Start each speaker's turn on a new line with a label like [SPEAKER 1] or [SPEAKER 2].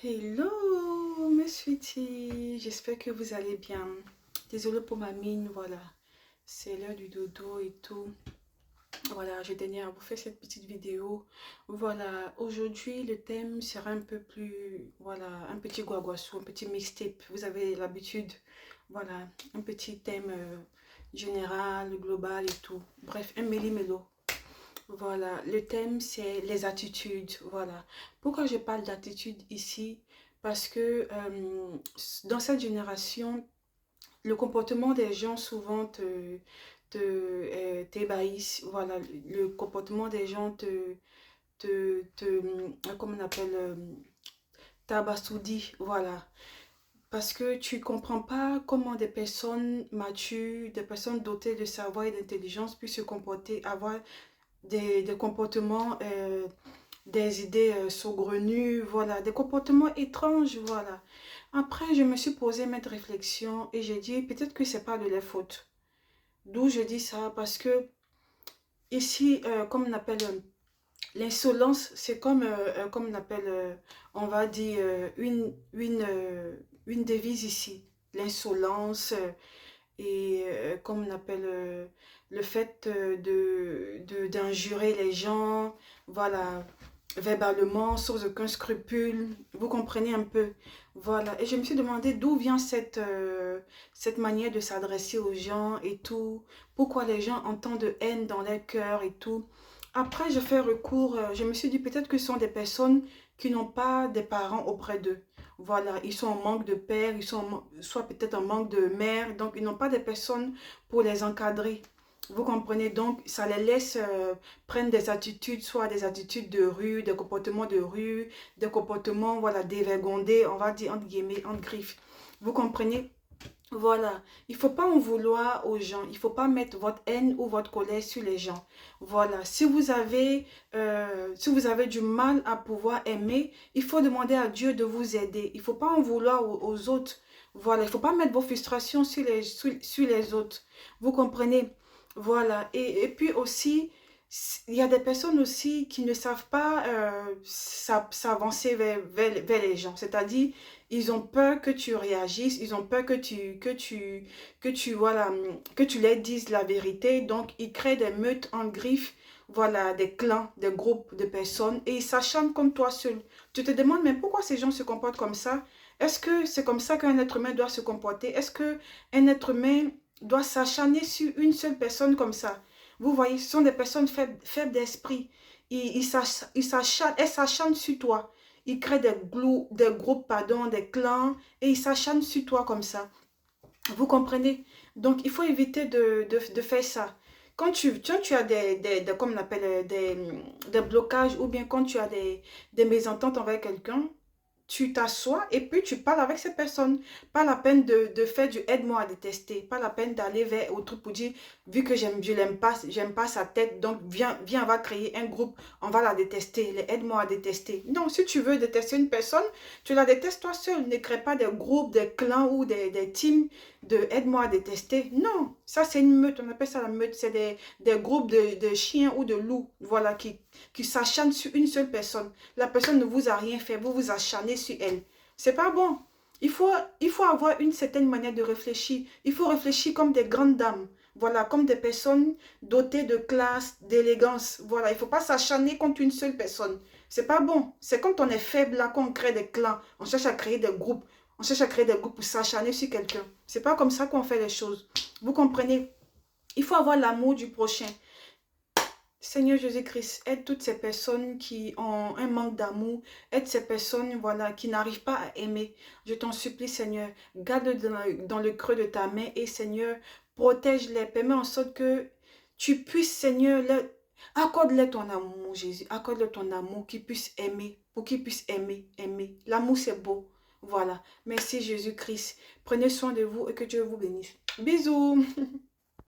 [SPEAKER 1] Hello, mes sweeties, j'espère que vous allez bien. Désolée pour ma mine, voilà, c'est l'heure du dodo et tout. Voilà, je tenais à vous faire cette petite vidéo. Voilà, aujourd'hui le thème sera un peu plus, voilà, un petit guaguassou, un petit mixtape. Vous avez l'habitude, voilà, un petit thème général, global et tout. Bref, un méli-mélo. Voilà, le thème c'est les attitudes. Voilà. Pourquoi je parle d'attitude ici? Parce que dans cette génération, le comportement des gens souvent t'ébahissent. Voilà, le comportement des gens comment on appelle, t'abasourdit. Voilà. Parce que tu comprends pas comment des personnes matures, des personnes dotées de savoir et d'intelligence puissent se comporter, avoir des comportements, des idées saugrenues, voilà, des comportements étranges, voilà. Après, je me suis posé cette réflexion et j'ai dit peut-être que c'est pas de leur faute. D'où je dis ça, parce que ici, comme on appelle l'insolence, c'est comme on appelle, on va dire, une devise ici. L'insolence et comme on appelle le fait d'injurer les gens, voilà, verbalement, sans aucun scrupule. Vous comprenez un peu. Voilà. Et je me suis demandé d'où vient cette manière de s'adresser aux gens et tout. Pourquoi les gens ont tant de haine dans leur cœur et tout. Après, je fais recours, je me suis dit peut-être que ce sont des personnes qui n'ont pas des parents auprès d'eux. Voilà, ils sont en manque de père, ils sont soit peut-être en manque de mère, donc ils n'ont pas de personnes pour les encadrer. Vous comprenez, donc ça les laisse prennent des attitudes, soit des attitudes de rue, des comportements de rue, des comportements, voilà, dévergondés, on va dire, entre guillemets, entre griffes. Vous comprenez? Voilà, il ne faut pas en vouloir aux gens, il ne faut pas mettre votre haine ou votre colère sur les gens. Voilà, si vous avez du mal à pouvoir aimer, il faut demander à Dieu de vous aider. Il ne faut pas en vouloir aux autres. Voilà, il ne faut pas mettre vos frustrations sur les autres. Vous comprenez? Voilà, et puis aussi, il y a des personnes aussi qui ne savent pas s'avancer vers les gens. C'est-à-dire, ils ont peur que tu réagisses, ils ont peur voilà, que tu leur dises la vérité. Donc, ils créent des meutes en griffes, voilà, des clans, des groupes de personnes et ils s'acharnent contre toi seul. Tu te demandes, mais pourquoi ces gens se comportent comme ça? Est-ce que c'est comme ça qu'un être humain doit se comporter? Est-ce qu'un être humain doit s'acharner sur une seule personne comme ça? Vous voyez, ce sont des personnes faibles d'esprit. Elles s'acharnent sur toi. Ils créent des groupes, pardon, des clans et ils s'acharnent sur toi comme ça. Vous comprenez? Donc, il faut éviter de faire ça. Quand tu as comme on appelle, des blocages ou bien quand tu as des mésententes envers quelqu'un, tu t'assois et puis tu parles avec ces personnes. Pas la peine de faire du aide-moi à détester. Pas la peine d'aller vers autre pour dire, vu que je l'aime pas, j'aime pas sa tête, donc viens, on va créer un groupe, on va la détester, les aide-moi à détester. Non, si tu veux détester une personne, tu la détestes toi seul. Ne crée pas des groupes, des clans ou des teams de aide-moi à détester. Non, ça c'est une meute, on appelle ça la meute. C'est des groupes de chiens ou de loups, voilà, qui s'acharnent sur une seule personne. La personne ne vous a rien fait, vous vous acharnez sur elle. C'est pas bon. Il faut avoir une certaine manière de réfléchir. Il faut réfléchir comme des grandes dames. Voilà, comme des personnes dotées de classe, d'élégance. Voilà, il ne faut pas s'acharner contre une seule personne. C'est pas bon. C'est quand on est faible là qu'on crée des clans. On cherche à créer des groupes. On cherche à créer des groupes pour s'acharner sur quelqu'un. C'est pas comme ça qu'on fait les choses. Vous comprenez? Il faut avoir l'amour du prochain. Seigneur Jésus-Christ, aide toutes ces personnes qui ont un manque d'amour, aide ces personnes voilà, qui n'arrivent pas à aimer. Je t'en supplie, Seigneur, garde-le dans le creux de ta main et Seigneur, protège-les, permets en sorte que tu puisses, Seigneur, accorde-leur ton amour, Jésus, accorde-leur ton amour, qu'ils puissent aimer, pour qu'ils puissent aimer. L'amour, c'est beau. Voilà. Merci Jésus-Christ. Prenez soin de vous et que Dieu vous bénisse. Bisous.